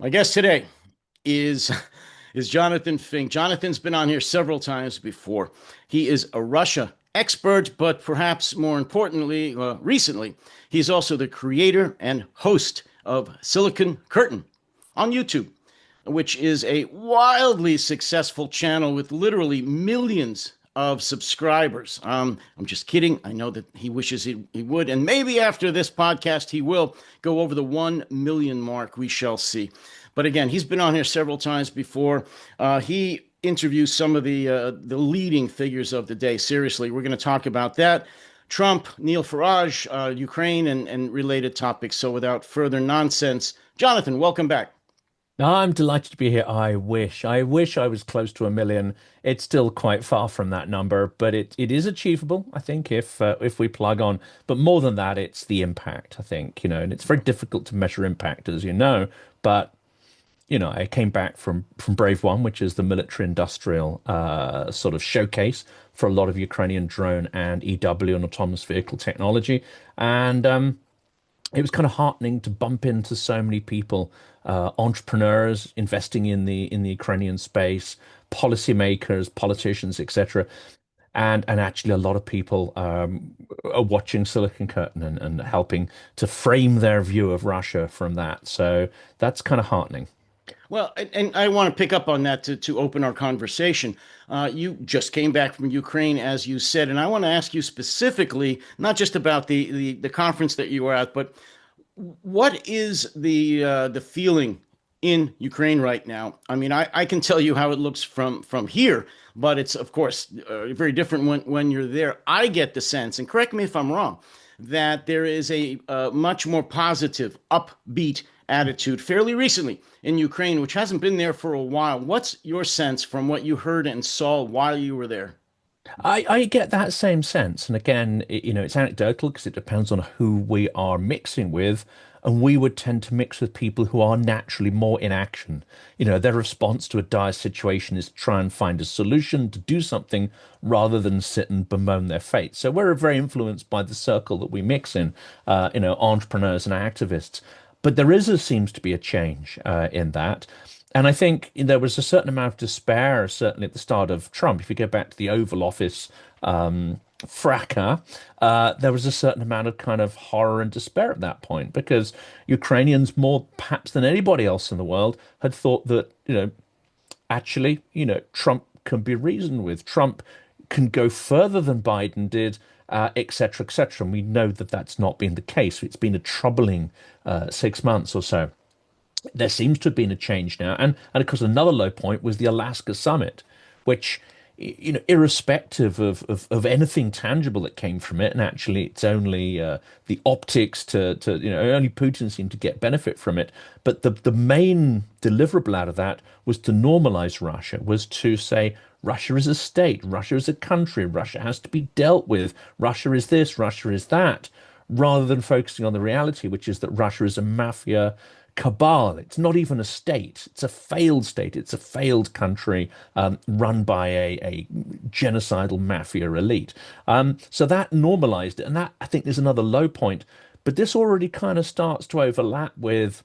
My guest today is is Jonathan Fink. Jonathan's been on here several times before. He is a Russia expert, but perhaps more importantly, recently, he's also the creator and host of Silicon Curtain on YouTube, which is a wildly successful channel with literally millions of subscribers. I'm just kidding. I know that he wishes he would. And maybe after this podcast, he will go over the 1 million mark. We shall see. But again, he's been on here several times before. He interviews some of the leading figures of the day. Seriously, we're going to talk about that. Trump, Neil Farage, Ukraine, and related topics. So without further nonsense, Jonathan, welcome back. I'm delighted to be here. I wish I was close to a million. It's still quite far from that number, but it is achievable, I think, if we plug on. But more than that, it's the impact, I think, and it's very difficult to measure impact, as you know. But I came back from Brave One, which is the military industrial sort of showcase for a lot of Ukrainian drone and EW and autonomous vehicle technology, and it was kind of heartening to bump into so many people, entrepreneurs investing in the Ukrainian space, policymakers, politicians, etc. And actually, a lot of people are watching Silicon Curtain and helping to frame their view of Russia from that. So that's kind of heartening. Well, and I want to pick up on that to open our conversation. You just came back from Ukraine, as you said, and I want to ask you specifically, not just about the conference that you were at, but what is the feeling in Ukraine right now? I mean, I can tell you how it looks from here, but it's of course very different when you're there. I get the sense, and correct me if I'm wrong, that there is a much more positive, upbeat attitude fairly recently in Ukraine, which hasn't been there for a while. What's your sense from what you heard and saw while you were there? I get that same sense. And again, it's anecdotal because it depends on who we are mixing with. And we would tend to mix with people who are naturally more in action. Their response to a dire situation is to try and find a solution, to do something rather than sit and bemoan their fate. So we're very influenced by the circle that we mix in, entrepreneurs and activists. But seems to be a change in that. And I think there was a certain amount of despair, certainly at the start of Trump. If you go back to the Oval Office fracas, there was a certain amount of kind of horror and despair at that point because Ukrainians, more perhaps than anybody else in the world, had thought that, actually, Trump can be reasoned with. Trump can go further than Biden did, et cetera, et cetera. And we know that that's not been the case. It's been a troubling 6 months or so. There seems to have been a change now. And of course, another low point was the Alaska summit, which, irrespective of anything tangible that came from it, and actually it's only the optics only Putin seemed to get benefit from it. But the main deliverable out of that was to normalize Russia, was to say Russia is a state, Russia is a country, Russia has to be dealt with, Russia is this, Russia is that, rather than focusing on the reality, which is that Russia is a mafia cabal. It's not even a state. It's a failed state. It's a failed country run by a genocidal mafia elite. So that normalized it. And that, I think, is another low point. But this already kind of starts to overlap with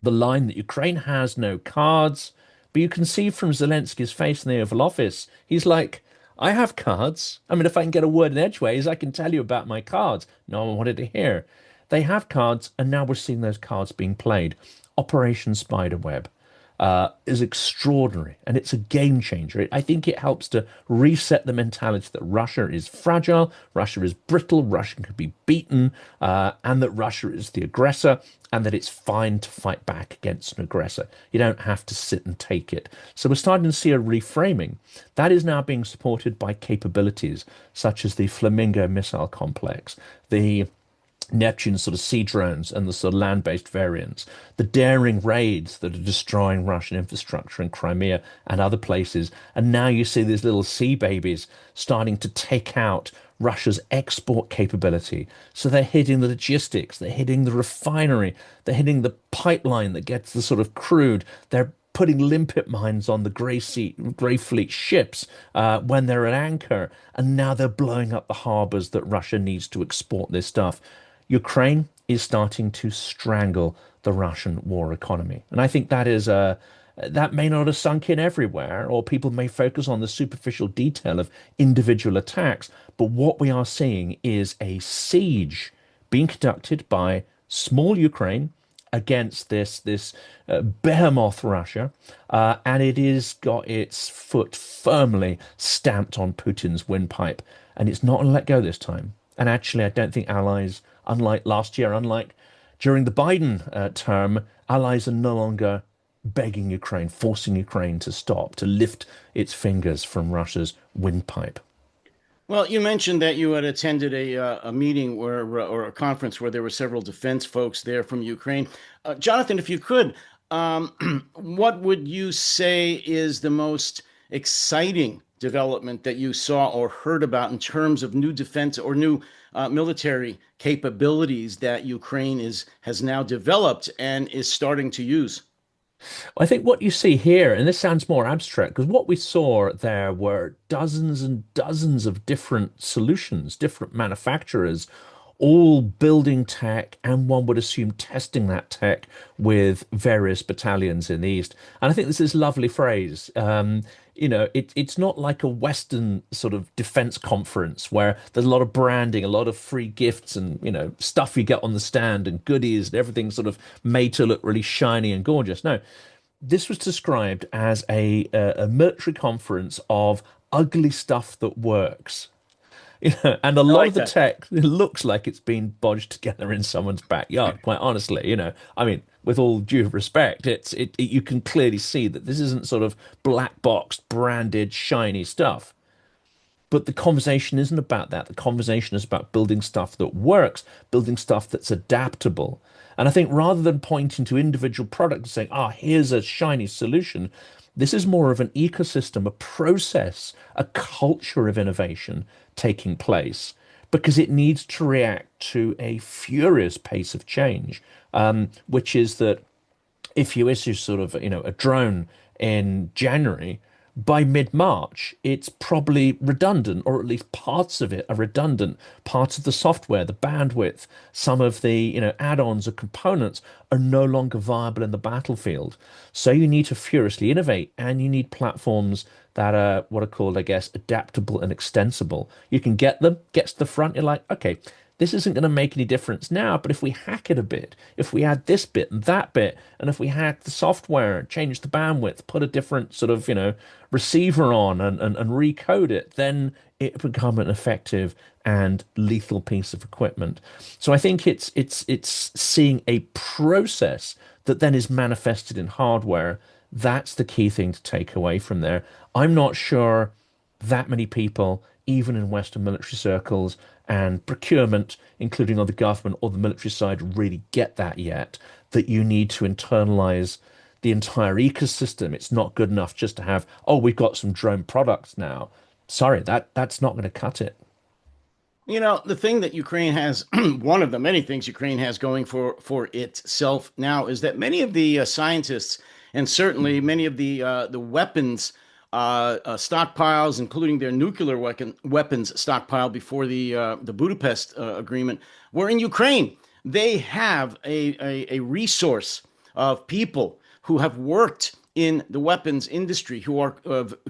the line that Ukraine has no cards. But you can see from Zelensky's face in the Oval Office, he's like, I have cards. I mean, if I can get a word in edgeways, I can tell you about my cards. No one wanted to hear. They have cards, and now we're seeing those cards being played. Operation Spiderweb is extraordinary, and it's a game changer. I think it helps to reset the mentality that Russia is fragile, Russia is brittle, Russia can be beaten, and that Russia is the aggressor, and that it's fine to fight back against an aggressor. You don't have to sit and take it. So we're starting to see a reframing. That is now being supported by capabilities such as the Flamingo missile complex, the Neptune sort of sea drones and the sort of land-based variants, the daring raids that are destroying Russian infrastructure in Crimea and other places. And now you see these little sea babies starting to take out Russia's export capability. So they're hitting the logistics, they're hitting the refinery, they're hitting the pipeline that gets the sort of crude. They're putting limpet mines on the Grey Fleet ships when they're at anchor, and now they're blowing up the harbors that Russia needs to export this stuff. Ukraine is starting to strangle the Russian war economy. And I think that is that may not have sunk in everywhere, or people may focus on the superficial detail of individual attacks. But what we are seeing is a siege being conducted by small Ukraine against this behemoth Russia, and it is got its foot firmly stamped on Putin's windpipe, and it's not going to let go this time. And actually, I don't think allies, unlike last year, unlike during the Biden term, allies are no longer begging Ukraine, forcing Ukraine to stop, to lift its fingers from Russia's windpipe. Well, you mentioned that you had attended a meeting where, or a conference where there were several defense folks there from Ukraine. Jonathan, if you could, what would you say is the most exciting development that you saw or heard about in terms of new defense or new military capabilities that Ukraine is has now developed and is starting to use? I think what you see here, and this sounds more abstract, because what we saw there were dozens and dozens of different solutions, different manufacturers, all building tech, and one would assume testing that tech with various battalions in the East. And I think this is a lovely phrase. It's not like a Western sort of defense conference where there's a lot of branding, a lot of free gifts, and stuff you get on the stand and goodies, and everything sort of made to look really shiny and gorgeous. No, this was described as a military conference of ugly stuff that works. And a I lot of like the that. tech it looks like it's been bodged together in someone's backyard, quite honestly. I mean, with all due respect, you can clearly see that this isn't sort of black boxed, branded, shiny stuff. But the conversation isn't about that. The conversation is about building stuff that works, building stuff that's adaptable. And I think rather than pointing to individual products and saying, here's a shiny solution, this is more of an ecosystem, a process, a culture of innovation taking place because it needs to react to a furious pace of change, which is that if you issue sort of a drone in January, by mid-March, it's probably redundant, or at least parts of it are redundant. Parts of the software, the bandwidth, some of the add-ons or components are no longer viable in the battlefield. So you need to furiously innovate, and you need platforms that are what are called, I guess, adaptable and extensible. You can get to the front, you're like, okay, this isn't going to make any difference now, but if we hack it a bit, if we add this bit and that bit, and if we hack the software, change the bandwidth, put a different sort of, receiver on and recode it, then it become an effective and lethal piece of equipment. So I think it's seeing a process that then is manifested in hardware. That's the key thing to take away from there. I'm not sure that many people, even in Western military circles and procurement, including on the government or the military side, really get that yet, that you need to internalize the entire ecosystem. It's not good enough just to have, we've got some drone products now. Sorry, that's not going to cut it. The thing that Ukraine has, one of the many things Ukraine has going for itself now is that many of the scientists and certainly many of the weapons stockpiles, including their nuclear weapons stockpile before the Budapest Agreement, were in Ukraine. They have a resource of people who have worked in the weapons industry, who are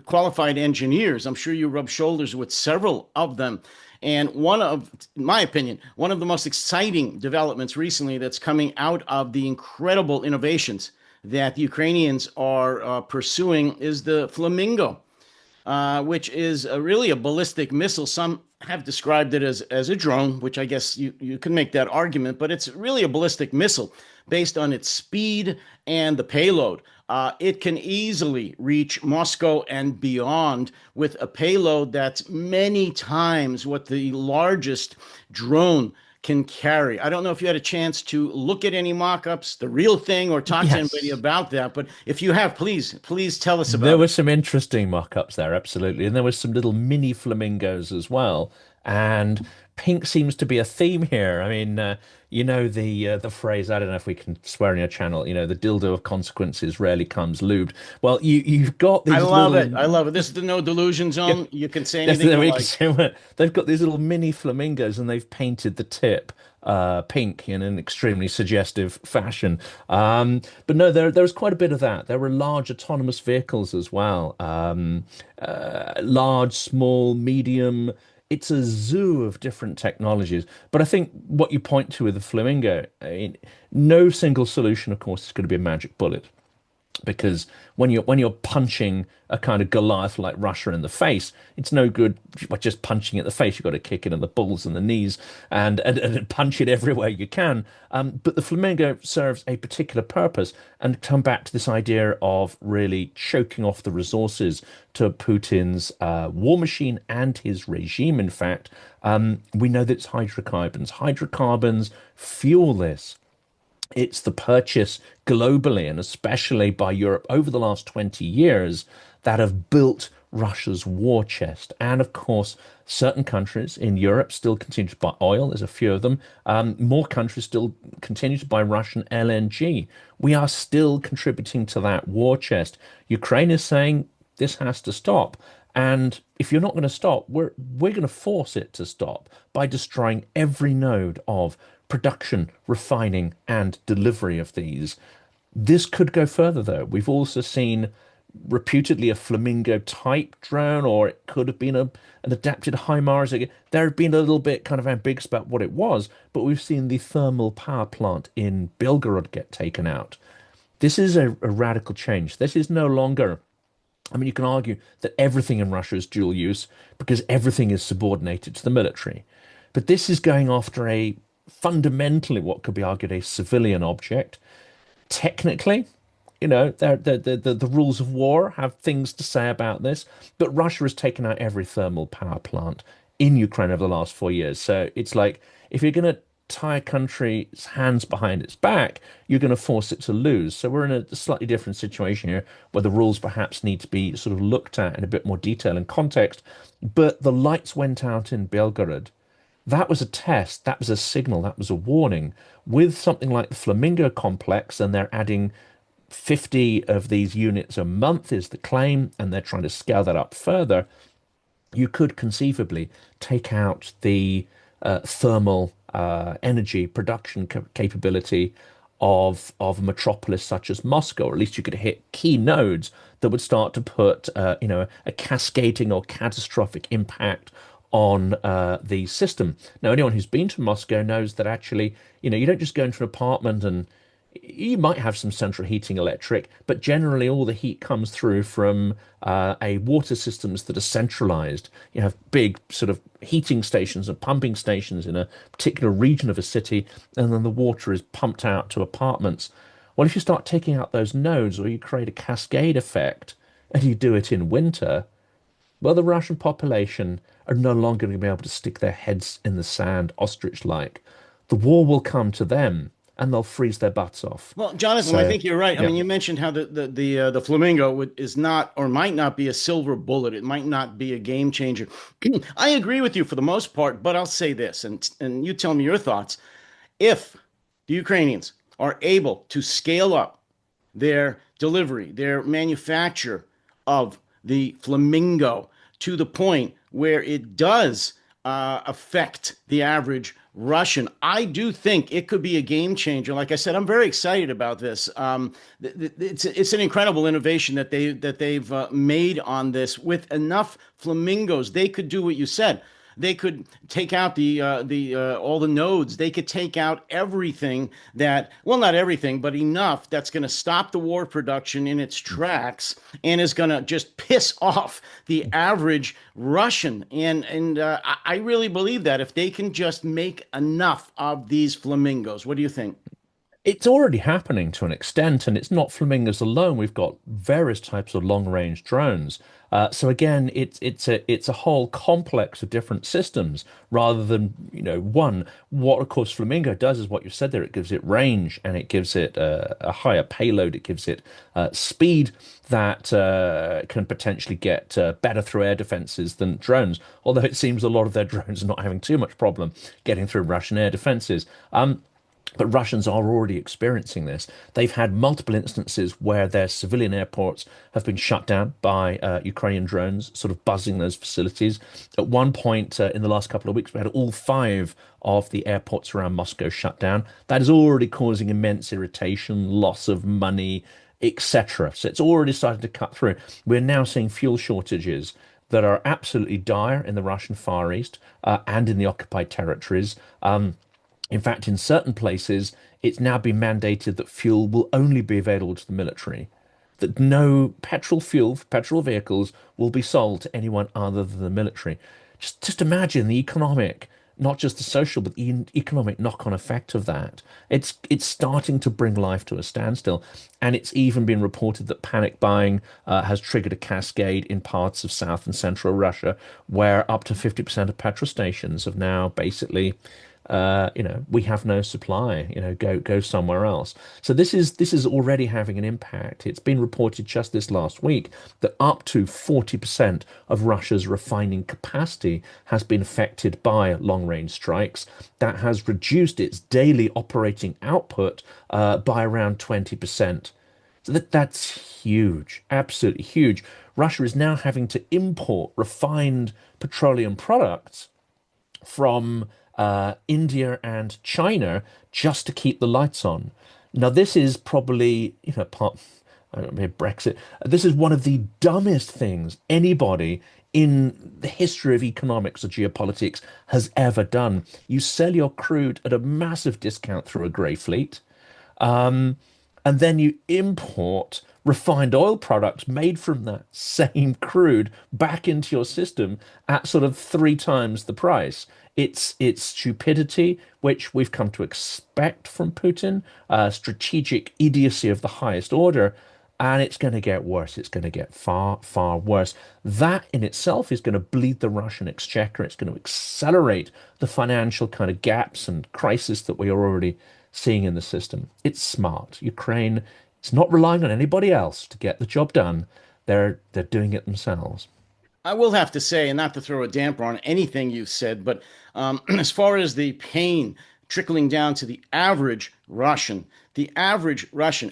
qualified engineers. I'm sure you rub shoulders with several of them. And in my opinion, one of the most exciting developments recently that's coming out of the incredible innovations that the Ukrainians are pursuing is the Flamingo, which is really a ballistic missile. Some have described it as a drone, which I guess you can make that argument, but it's really a ballistic missile based on its speed and the payload. It can easily reach Moscow and beyond with a payload that's many times what the largest drone can carry. I don't know if you had a chance to look at any mock-ups, the real thing, or talk to anybody Yes. about that, but if you have, please tell us There about were it. some interesting mock-ups there, absolutely. And there was some little mini flamingos as well. And pink seems to be a theme here. I mean, the phrase, I don't know if we can swear on your channel, the dildo of consequences rarely comes lubed. Well, you've got I these love little it. I love it. This is the no delusion zone. You can say That's anything the you way you can like. say it. They've got these little mini flamingos and they've painted the tip pink in an extremely suggestive fashion. But no, there was quite a bit of that. There were large autonomous vehicles as well. Large, small, medium. It's a zoo of different technologies. But I think what you point to with the flamingo, I mean, no single solution, of course, is going to be a magic bullet because when you're punching a kind of Goliath like Russia in the face, it's no good just punching it in the face. You've got to kick it in the balls and the knees and punch it everywhere you can. But the flamingo serves a particular purpose, and come back to this idea of really choking off the resources to Putin's war machine and his regime. In fact, we know that it's hydrocarbons. Hydrocarbons fuel this. It's the purchase globally and especially by Europe over the last 20 years that have built Russia's war chest. And of course, certain countries in Europe still continue to buy oil. There's a few of them. More countries still continue to buy Russian LNG. We are still contributing to that war chest. Ukraine is saying this has to stop. And if you're not going to stop, we're going to force it to stop by destroying every node of production, refining, and delivery of these. This could go further, though. We've also seen reputedly a flamingo type drone, or it could have been an adapted HIMARS. There had been a little bit kind of ambiguous about what it was, but we've seen the thermal power plant in Belgorod get taken out. This is a radical change. This is no longer, I mean, you can argue that everything in Russia is dual use because everything is subordinated to the military. But this is going after a fundamentally what could be argued a civilian object. Technically, the rules of war have things to say about this, but Russia has taken out every thermal power plant in Ukraine over the last 4 years. So it's like if you're going to tie a country's hands behind its back, you're going to force it to lose. So we're in a slightly different situation here where the rules perhaps need to be sort of looked at in a bit more detail and context. But the lights went out in Belgorod. That was a test, that was a signal, that was a warning. With something like the Flamingo complex, and they're adding 50 of these units a month, is the claim, and they're trying to scale that up further. You could conceivably take out the thermal energy production capability of a metropolis such as Moscow, or at least you could hit key nodes that would start to put a cascading or catastrophic impact on the system. Now, anyone who's been to Moscow knows that actually, you don't just go into an apartment and you might have some central heating electric, but generally all the heat comes through from a water systems that are centralized. You have big sort of heating stations and pumping stations in a particular region of a city, and then the water is pumped out to apartments. Well, if you start taking out those nodes or you create a cascade effect and you do it in winter, well, the Russian population are no longer going to be able to stick their heads in the sand, ostrich-like. The war will come to them, and they'll freeze their butts off. Well, Jonathan, I So, think you're right. I yeah. mean, you mentioned how the flamingo is not or might not be a silver bullet. It might not be a game changer. I agree with you for the most part, but I'll say this, and you tell me your thoughts. If the Ukrainians are able to scale up their delivery, their manufacture of the flamingo to the point where it does affect the average Russian. I do think it could be a game changer. Like I said, I'm very excited about this. It's an incredible innovation that they've made on this with enough flamingos. They could do what you said. They could take out the all the nodes. They could take out everything that, well, not everything, but enough that's going to stop the war production in its tracks and is going to just piss off the average Russian. And I really believe that if they can just make enough of these flamingos. What do you think? It's already happening to an extent, and it's not flamingos alone. We've got various types of long-range drones. So again, it's a whole complex of different systems rather than one. What of course Flamingo does is what you said there. It gives it range and it gives it a higher payload. It gives it speed that can potentially get better through air defenses than drones. Although it seems a lot of their drones are not having too much problem getting through Russian air defenses. But Russians are already experiencing this. They've had multiple instances where their civilian airports have been shut down by Ukrainian drones, sort of buzzing those facilities. At one point in the last couple of weeks, we had all five of the airports around Moscow shut down. That is already causing immense irritation, loss of money, etc. So it's already started to cut through. We're now seeing fuel shortages that are absolutely dire in the Russian Far East and in the occupied territories. In fact, in certain places, it's now been mandated that fuel will only be available to the military, that no petrol fuel for petrol vehicles will be sold to anyone other than the military. Just imagine the economic, not just the social, but the economic knock-on effect of that. It's starting to bring life to a standstill, and it's even been reported that panic buying has triggered a cascade in parts of South and Central Russia, where up to 50% of petrol stations have now basically we have no supply, go somewhere else. So this is already having an impact. It's been reported just this last week that up to 40% of Russia's refining capacity has been affected by long-range strikes. That has reduced its daily operating output by around 20%. So that's huge, absolutely huge. Russia is now having to import refined petroleum products from India and China just to keep the lights on. Now, this is probably, I don't know, Brexit. This is one of the dumbest things anybody in the history of economics or geopolitics has ever done. You sell your crude at a massive discount through a grey fleet. And then you import refined oil products made from that same crude back into your system at sort of three times the price. It's stupidity, which we've come to expect from Putin, strategic idiocy of the highest order, and it's going to get worse. It's going to get far, far worse. That in itself is going to bleed the Russian exchequer. It's going to accelerate the financial kind of gaps and crisis that we are already seeing in the system. It's smart. Ukraine is not relying on anybody else to get the job done. They're doing it themselves. I will have to say, and not to throw a damper on anything you said, but as far as the pain trickling down to the average Russian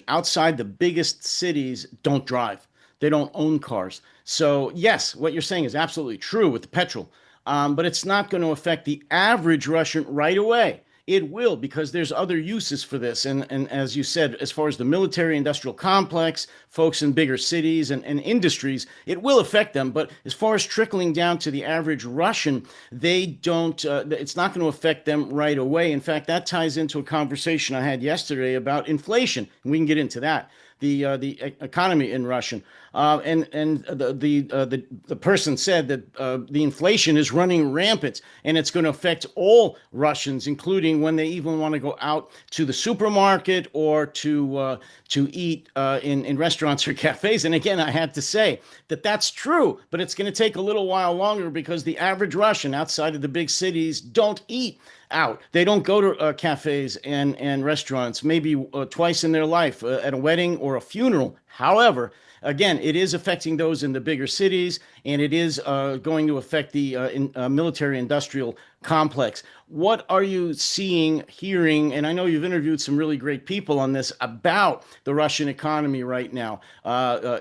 outside the biggest cities don't drive. They don't own cars. So, yes, what you're saying is absolutely true with the petrol, but it's not going to affect the average Russian right away. It will because there's other uses for this. And as you said, as far as the military industrial complex, folks in bigger cities and industries, it will affect them. But as far as trickling down to the average Russian, they don't, it's not going to affect them right away. In fact, that ties into a conversation I had yesterday about inflation. And we can get into that. The economy in Russian. And the person said that the inflation is running rampant, and it's going to affect all Russians, including when they even want to go out to the supermarket or to eat in restaurants or cafes. And again, I had to say that that's true, but it's going to take a little while longer because the average Russian outside of the big cities don't eat out. They don't go to cafes and restaurants maybe twice in their life at a wedding or a funeral. However, again, it is affecting those in the bigger cities, and it is going to affect the military industrial complex. What are you seeing, hearing? And I know you've interviewed some really great people on this about the Russian economy right now,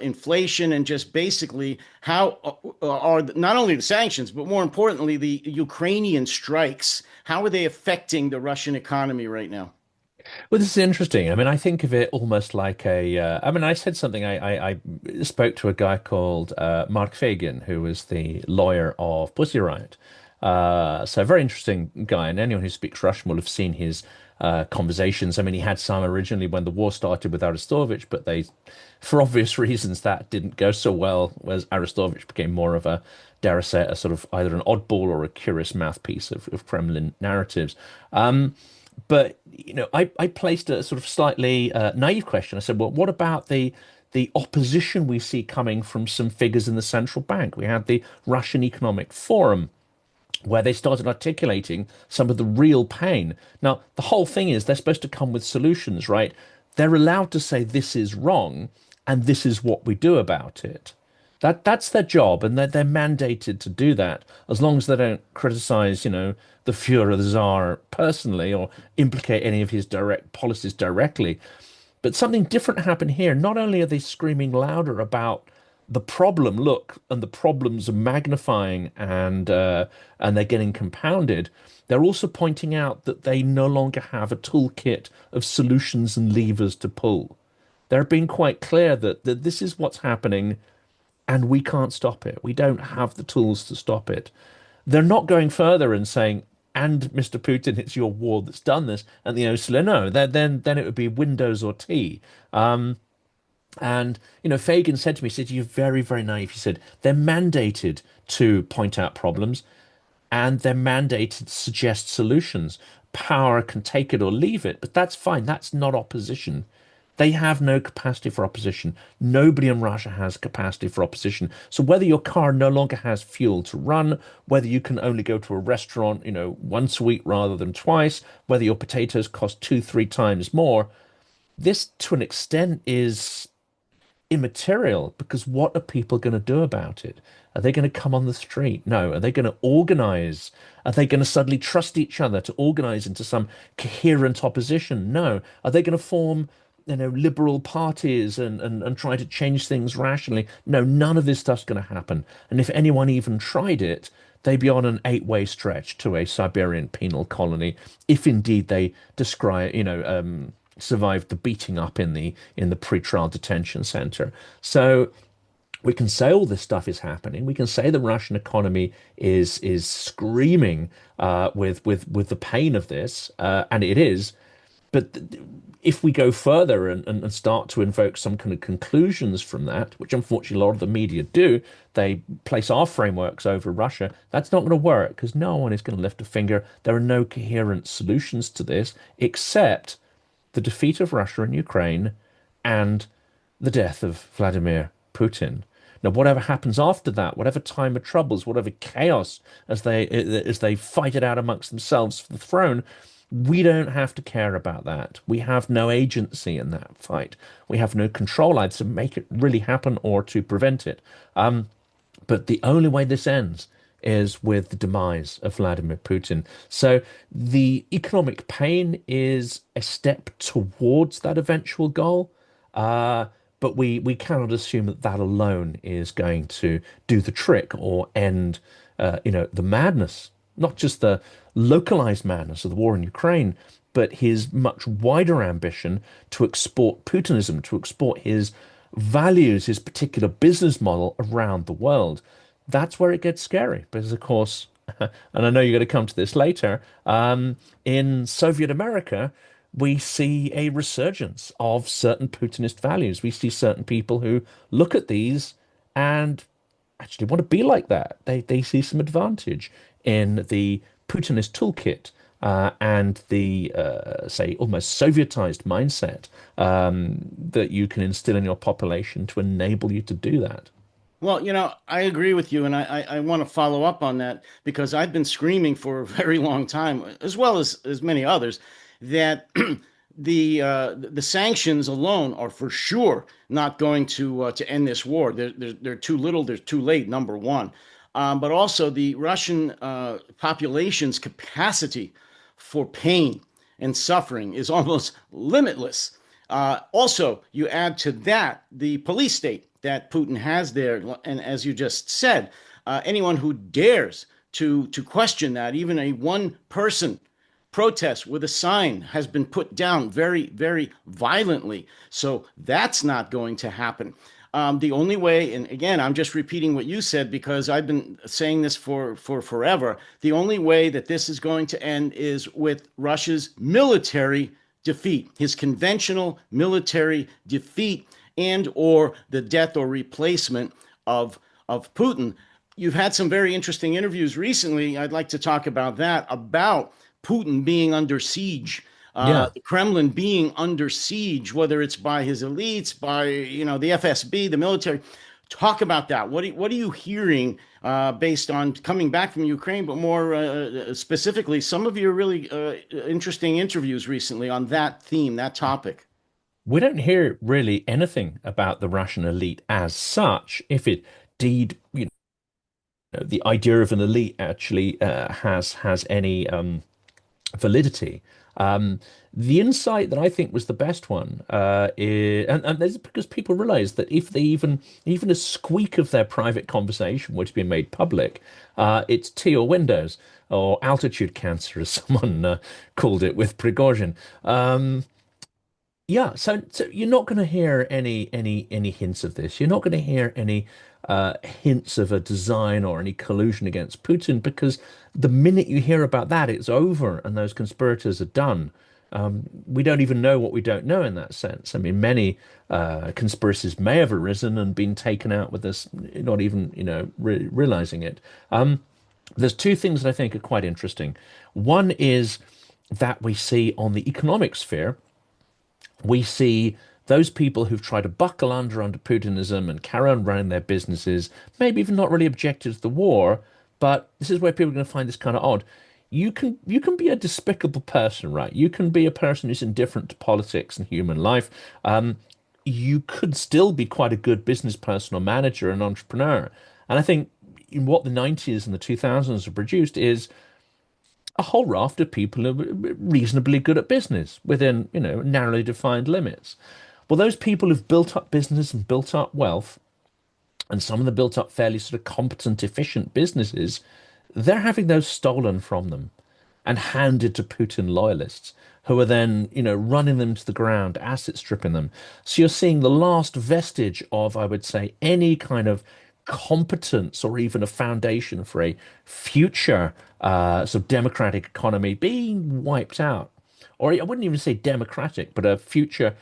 inflation, and just basically how are not only the sanctions, but more importantly, the Ukrainian strikes. How are they affecting the Russian economy right now? Well, this is interesting. I mean, I think of it almost like I mean, I said something. I spoke to a guy called Mark Fagan, who was the lawyer of Pussy Riot. So a very interesting guy, and anyone who speaks Russian will have seen his conversations. I mean, he had some originally when the war started with Arestovich, but for obvious reasons, that didn't go so well. Whereas Arestovich became more of a, dare I say, a sort of either an oddball or a curious mouthpiece of Kremlin narratives. But I placed a sort of slightly naive question. I said, well, what about the opposition we see coming from some figures in the central bank? We had the Russian Economic Forum where they started articulating some of the real pain. Now, the whole thing is they're supposed to come with solutions, right? They're allowed to say this is wrong and this is what we do about it. That's their job, and they're mandated to do that as long as they don't criticize, the Fuhrer, the Tsar personally, or implicate any of his direct policies directly. But something different happened here. Not only are they screaming louder about the problem, look, and the problems are magnifying and they're getting compounded. They're also pointing out that they no longer have a toolkit of solutions and levers to pull. They're being quite clear that this is what's happening and we can't stop it. We don't have the tools to stop it. They're not going further and saying, and Mr. Putin, it's your war that's done this. And so no, then it would be Windows or T. And Fagan said to me, he said, "You're very, very naive." He said, "They're mandated to point out problems and they're mandated to suggest solutions. Power can take it or leave it, but that's fine. That's not opposition. They have no capacity for opposition. Nobody in Russia has capacity for opposition. So whether your car no longer has fuel to run, whether you can only go to a restaurant, once a week rather than twice, whether your potatoes cost two, three times more, this to an extent is immaterial because what are people going to do about it? Are they going to come on the street? No. Are they going to organize? Are they going to suddenly trust each other to organize into some coherent opposition? No. Are they going to form, liberal parties and try to change things rationally? No, none of this stuff's going to happen. And if anyone even tried it, they'd be on an eight-way stretch to a Siberian penal colony, if indeed they describe, survived the beating up in the pretrial detention center. So we can say all this stuff is happening. We can say the Russian economy is screaming with the pain of this, and it is. But if we go further and start to invoke some kind of conclusions from that, which unfortunately a lot of the media do, they place our frameworks over Russia. That's not going to work because no one is going to lift a finger. There are no coherent solutions to this except the defeat of Russia in Ukraine and the death of Vladimir Putin. Now, whatever happens after that, whatever time of troubles, whatever chaos as they fight it out amongst themselves for the throne, we don't have to care about that. We have no agency in that fight. We have no control either to make it really happen or to prevent it. But the only way this ends is with the demise of Vladimir Putin. So the economic pain is a step towards that eventual goal. But we cannot assume that that alone is going to do the trick or end, the madness, not just the localized madness of the war in Ukraine, but his much wider ambition to export Putinism, to export his values, his particular business model around the world. That's where it gets scary because, of course, and I know you're going to come to this later, in Soviet America, we see a resurgence of certain Putinist values. We see certain people who look at these and actually want to be like that. They see some advantage in the Putinist toolkit and the, say, almost Sovietized mindset that you can instill in your population to enable you to do that. Well, I agree with you, and I want to follow up on that because I've been screaming for a very long time, as well as many others, that the sanctions alone are for sure not going to end this war. They're too little, they're too late. Number one, but also the Russian population's capacity for pain and suffering is almost limitless. Also, you add to that the police state that Putin has there, and as you just said, anyone who dares to question that, even a one person protest with a sign has been put down very, very violently. So that's not going to happen. The only way, and again, I'm just repeating what you said because I've been saying this for forever. The only way that this is going to end is with Russia's military defeat, his conventional military defeat, and or the death or replacement of Putin. You've had some very interesting interviews recently. I'd like to talk about that, about Putin being under siege, Yeah. the Kremlin being under siege, whether it's by his elites, by the FSB, the military. Talk about that. What are you hearing based on coming back from Ukraine, but more specifically, some of your really interesting interviews recently on that theme, that topic? We don't hear really anything about the Russian elite as such. If it indeed, the idea of an elite actually has any validity. The insight that I think was the best one and there's because people realize that if they even a squeak of their private conversation were to be made public, it's tea or windows or altitude cancer, as someone called it with Prigozhin. Yeah, so you're not going to hear any hints of this. You're not going to hear any hints of a design or any collusion against Putin because the minute you hear about that, it's over and those conspirators are done. We don't even know what we don't know in that sense. I mean, many conspiracies may have arisen and been taken out with us not even, realizing it. There's two things that I think are quite interesting. One is that we see on the economic sphere we see those people who've tried to buckle under Putinism and carry on running their businesses, maybe even not really objected to the war, but this is where people are going to find this kind of odd. You can be a despicable person, right? You can be a person who's indifferent to politics and human life. You could still be quite a good business person or manager and entrepreneur. And I think in what the 90s and the 2000s have produced is a whole raft of people who are reasonably good at business within, narrowly defined limits. Well, those people who've built up business and built up wealth, and some of them built up fairly sort of competent, efficient businesses, they're having those stolen from them and handed to Putin loyalists who are then, running them to the ground, asset stripping them. So you're seeing the last vestige of, I would say, any kind of competence or even a foundation for a future sort of democratic economy being wiped out. Or I wouldn't even say democratic, but a future,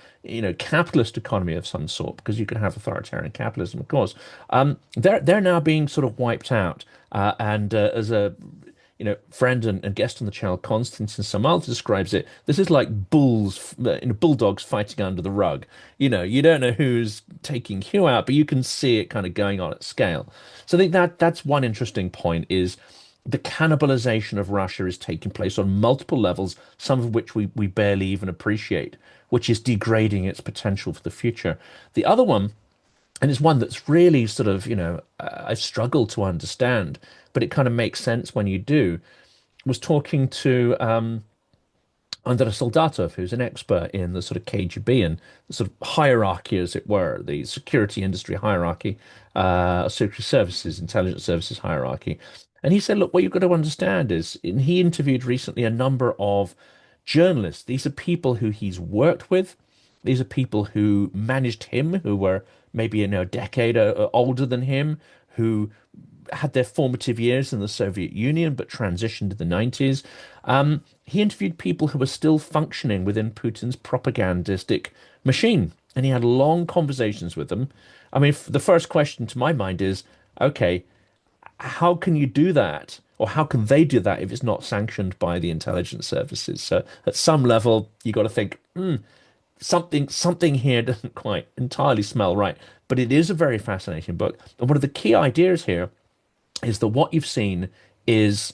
capitalist economy of some sort, because you can have authoritarian capitalism, of course. They're now being sort of wiped out. And as a friend and guest on the channel, Constance and some others describes it. This is like bulldogs fighting under the rug. You don't know who's taking who out, but you can see it kind of going on at scale. So I think that's one interesting point is the cannibalization of Russia is taking place on multiple levels, some of which we barely even appreciate, which is degrading its potential for the future. The other one, and it's one that's really sort of, I've struggled to understand, but it kind of makes sense when you do, was talking to Andrei Soldatov, who's an expert in the sort of KGB and the sort of hierarchy, as it were, the security industry hierarchy, security services, intelligence services hierarchy. And he said, look, what you've got to understand is, and he interviewed recently a number of journalists. These are people who he's worked with. These are people who managed him, who were maybe a decade older than him, who had their formative years in the Soviet Union but transitioned to the 90s. He interviewed people who were still functioning within Putin's propagandistic machine, and he had long conversations with them. I mean, the first question to my mind is, okay, how can you do that? Or how can they do that if it's not sanctioned by the intelligence services? So at some level, you got to think, something here doesn't quite entirely smell right. But it is a very fascinating book. And one of the key ideas here is that what you've seen is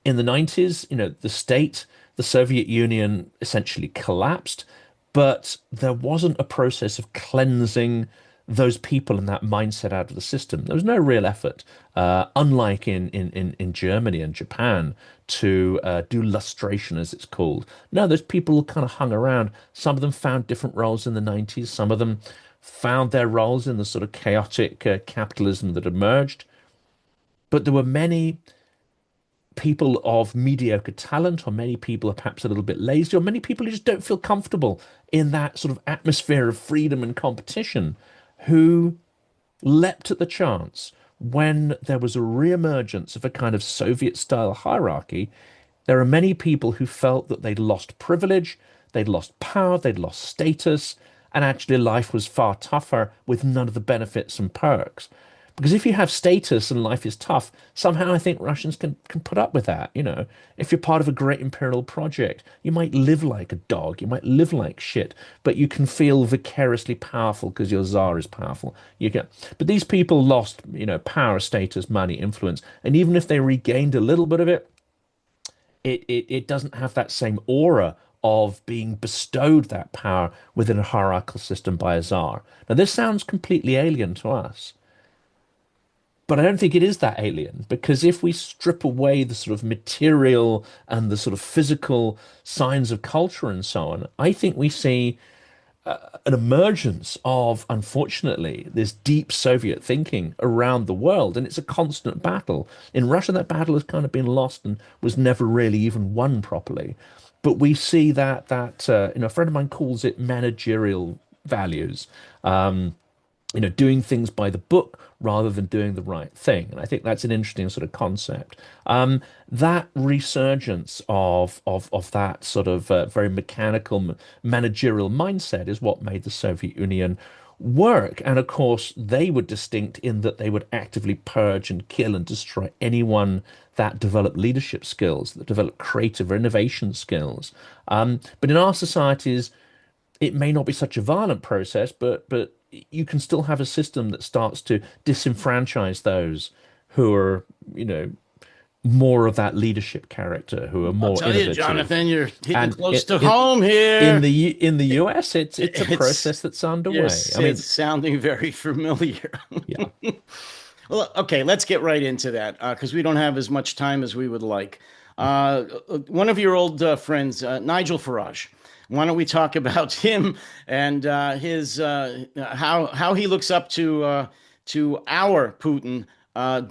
in the 90s, the state, the Soviet Union essentially collapsed, but there wasn't a process of cleansing those people and that mindset out of the system. There was no real effort, unlike in Germany and Japan, to do lustration, as it's called. No, those people kind of hung around. Some of them found different roles in the 90s. Some of them found their roles in the sort of chaotic capitalism that emerged. But there were many people of mediocre talent, or many people are perhaps a little bit lazy, or many people who just don't feel comfortable in that sort of atmosphere of freedom and competition, who leapt at the chance when there was a reemergence of a kind of Soviet style hierarchy. There are many people who felt that they'd lost privilege, they'd lost power, they'd lost status, and actually life was far tougher with none of the benefits and perks. Because if you have status and life is tough, somehow I think Russians can put up with that. If you're part of a great imperial project, you might live like a dog, you might live like shit, but you can feel vicariously powerful because your czar is powerful. But these people lost, power, status, money, influence, and even if they regained a little bit of it, it doesn't have that same aura of being bestowed that power within a hierarchical system by a czar. Now, this sounds completely alien to us. But I don't think it is that alien because if we strip away the sort of material and the sort of physical signs of culture and so on, I think we see an emergence of, unfortunately, this deep Soviet thinking around the world, and it's a constant battle. In Russia, that battle has kind of been lost and was never really even won properly. But we see that a friend of mine calls it managerial values. Doing things by the book rather than doing the right thing. And I think that's an interesting sort of concept. That resurgence of that sort of very mechanical managerial mindset is what made the Soviet Union work. And of course, they were distinct in that they would actively purge and kill and destroy anyone that developed leadership skills, that developed creative or innovation skills. But in our societies, it may not be such a violent process, but you can still have a system that starts to disenfranchise those who are, more of that leadership character, who are I'll more tell you, innovative. Jonathan, you're hitting And close to home here. in the US, it's a It's process that's underway. yes, I it's mean, sounding very familiar. yeah. Well, okay, let's get right into that because we don't have as much time as we would like. One of your old friends, Nigel Farage. Why don't we talk about him and his how he looks up to our Putin,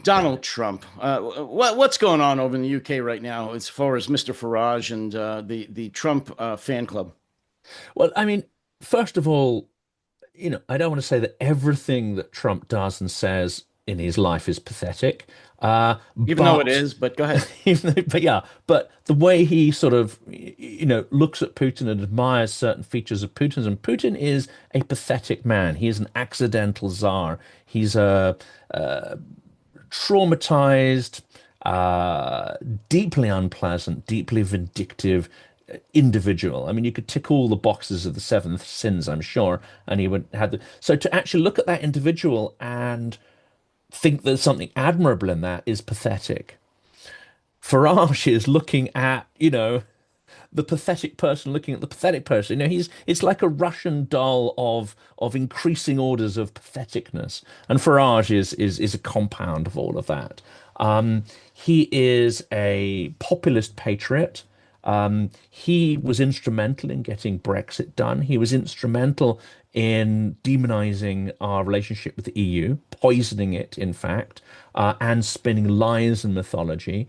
Donald Trump? What's going on over in the UK right now as far as Mr. Farage and the Trump fan club? Well, I mean, first of all, I don't want to say that everything that Trump does and says in his life is pathetic. Even though it But is, but go ahead. but the way he sort of, looks at Putin and admires certain features of Putin, and Putin is a pathetic man. He is an accidental czar. He's a traumatized, uh, deeply unpleasant, deeply vindictive individual. I mean, you could tick all the boxes of the seven sins, I'm sure, and he would have the. So to actually look at that individual and think there's something admirable in that is pathetic. Farage is looking at, the pathetic person looking at the pathetic person. It's like a Russian doll of increasing orders of patheticness. And Farage is a compound of all of that. He is a populist patriot. He was instrumental in getting Brexit done. He was instrumental in demonizing our relationship with the EU, poisoning it, in fact, and spinning lies and mythology.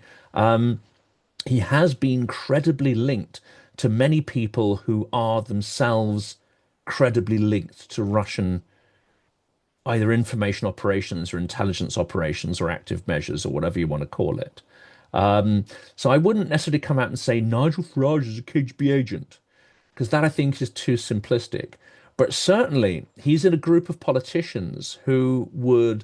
He has been credibly linked to many people who are themselves credibly linked to Russian either information operations or intelligence operations or active measures or whatever you want to call it. So I wouldn't necessarily come out and say Nigel Farage is a KGB agent, because that I think is too simplistic. But certainly he's in a group of politicians who would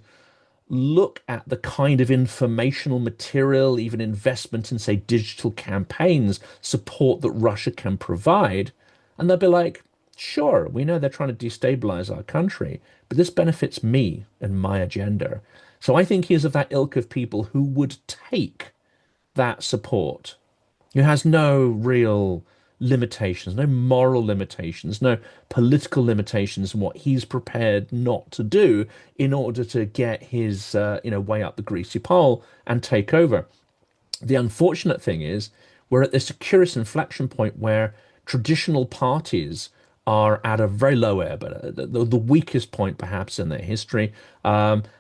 look at the kind of informational material, even investment in, say, digital campaigns, support that Russia can provide. And they'll be like, sure, we know they're trying to destabilize our country, but this benefits me and my agenda. So I think he is of that ilk of people who would take that support, who has no real limitations, no moral limitations, no political limitations in what he's prepared not to do in order to get his way up the greasy pole and take over. The unfortunate thing is we're at this curious inflection point where traditional parties are at a very low ebb, the weakest point perhaps in their history.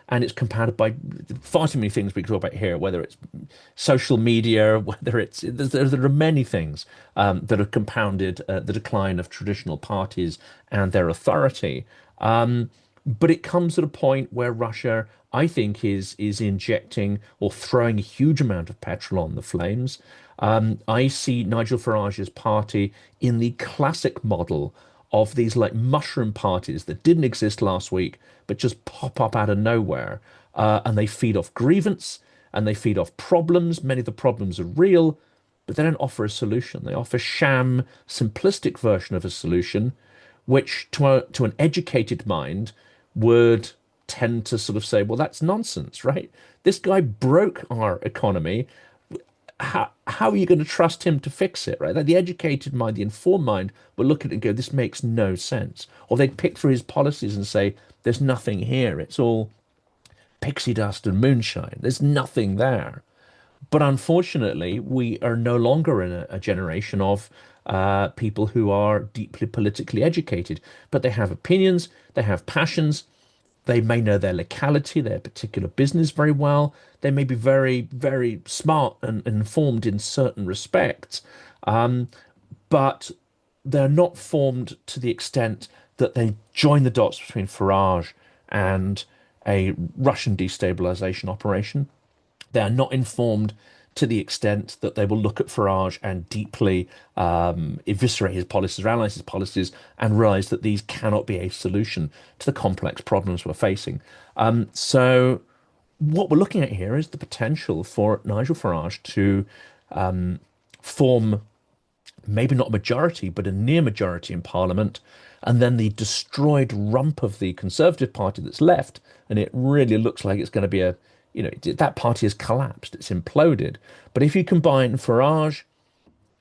And it's compounded by far too many things we could talk about here, whether it's social media, whether there are many things that have compounded the decline of traditional parties and their authority. But it comes at a point where Russia, I think, is injecting or throwing a huge amount of petrol on the flames. I see Nigel Farage's party in the classic model of these like mushroom parties that didn't exist last week, but just pop up out of nowhere. and they feed off grievance and they feed off problems. Many of the problems are real, but they don't offer a solution. They offer sham, simplistic version of a solution, which to an educated mind would tend to sort of say, well, that's nonsense, right? This guy broke our economy. How are you going to trust him to fix it, right? Like the educated mind, the informed mind will look at it and go, this makes no sense. Or they'd pick through his policies and say, there's nothing here. It's all pixie dust and moonshine. There's nothing there. But unfortunately, we are no longer in a generation of people who are deeply politically educated, but they have opinions, they have passions, they may know their locality, their particular business very well. They may be very, very smart and informed in certain respects, but they're not formed to the extent that they join the dots between Farage and a Russian destabilization operation. They are not informed to the extent that they will look at Farage and deeply eviscerate his policies or analyze his policies and realize that these cannot be a solution to the complex problems we're facing. So, what we're looking at here is the potential for Nigel Farage to form maybe not a majority, but a near majority in Parliament, and then the destroyed rump of the Conservative Party that's left, and it really looks like it's going to be that party has collapsed, it's imploded. But if you combine Farage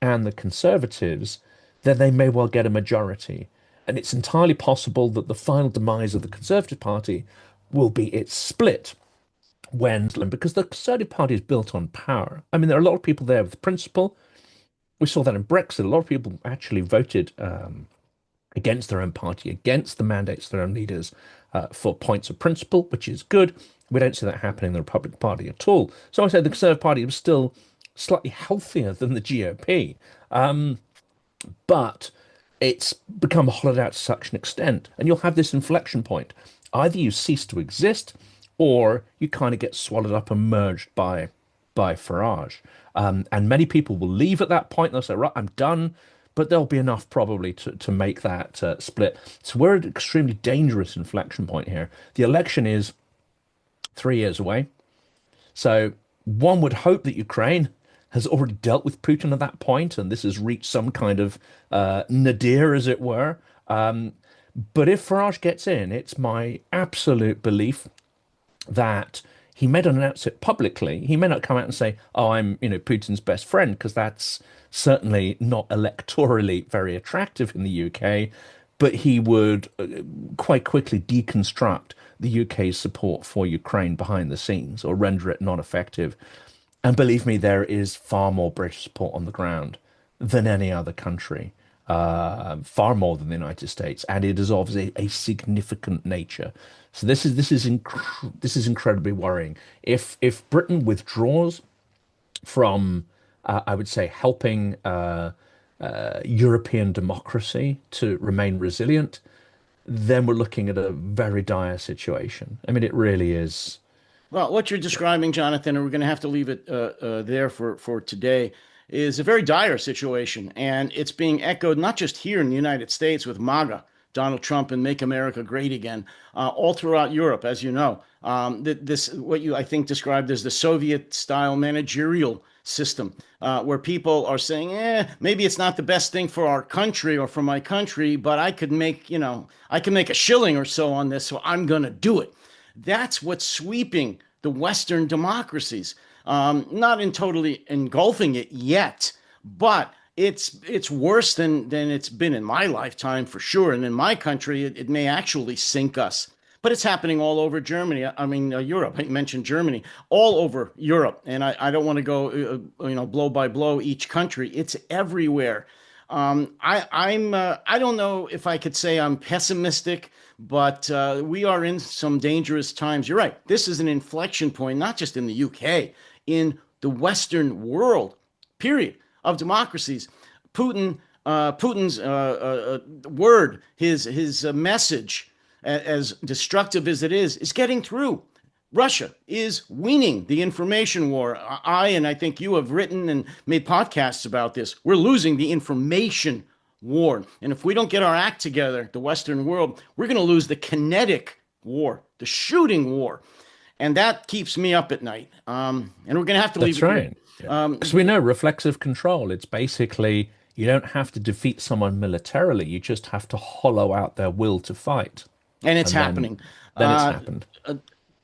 and the Conservatives, then they may well get a majority. And it's entirely possible that the final demise of the Conservative Party will be its split because the Conservative Party is built on power. I mean, there are a lot of people there with principle. We saw that in Brexit. A lot of people actually voted against their own party, against the mandates of their own leaders for points of principle, which is good. We don't see that happening in the Republican Party at all. So I said the Conservative Party was still slightly healthier than the GOP, but it's become hollowed out to such an extent. And you'll have this inflection point. Either you cease to exist or you kind of get swallowed up and merged by Farage. And many people will leave at that point. They'll say, right, I'm done. But there'll be enough probably to make that split. So we're at an extremely dangerous inflection point here. The election is 3 years away. So one would hope that Ukraine has already dealt with Putin at that point, and this has reached some kind of nadir, as it were. But if Farage gets in, it's my absolute belief that he may not announce it publicly. He may not come out and say, "Oh, I'm, Putin's best friend," because that's certainly not electorally very attractive in the UK. But he would quite quickly deconstruct the UK's support for Ukraine behind the scenes or render it non-effective. And believe me, there is far more British support on the ground than any other country, far more than the United States, and it is of a significant nature. So this is incredibly worrying. If Britain withdraws from, I would say, helping European democracy to remain resilient, then we're looking at a very dire situation. I mean, it really is. Well, what you're describing, Jonathan, and we're going to have to leave it there for today, is a very dire situation. And it's being echoed not just here in the United States with MAGA, Donald Trump and Make America Great Again, all throughout Europe, as you know. This, what you, I think, described as the Soviet-style managerial system, where people are saying, maybe it's not the best thing for our country or for my country, but I can make a shilling or so on this, so I'm going to do it. That's what's sweeping the Western democracies. Not in totally engulfing it yet, but it's worse than it's been in my lifetime for sure. And in my country, it may actually sink us. But it's happening all over Germany. I mean, Europe. I mentioned Germany, all over Europe. And I don't want to go, blow by blow each country. It's everywhere. I don't know if I could say I'm pessimistic, but we are in some dangerous times. You're right. This is an inflection point, not just in the UK, in the Western world, period, of democracies. Putin's word, his message, as destructive as it is getting through. Russia is winning the information war. And I think you have written and made podcasts about this. We're losing the information war. And if we don't get our act together, the Western world, we're going to lose the kinetic war, the shooting war. And that keeps me up at night. And we're going to have to leave That's it here. right. Yeah. Because we Um, know reflexive control, it's basically you don't have to defeat someone militarily, you just have to hollow out their will to fight. and it's And happening. then it's Uh, happened.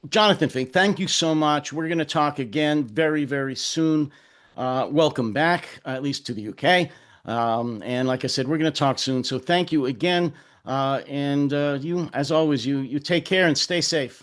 Jonathan Fink, thank you so much. We're going to talk again very, very soon. Welcome back, at least to the UK. And like I said, we're going to talk soon. So thank you again. And you, as always, you take care and stay safe.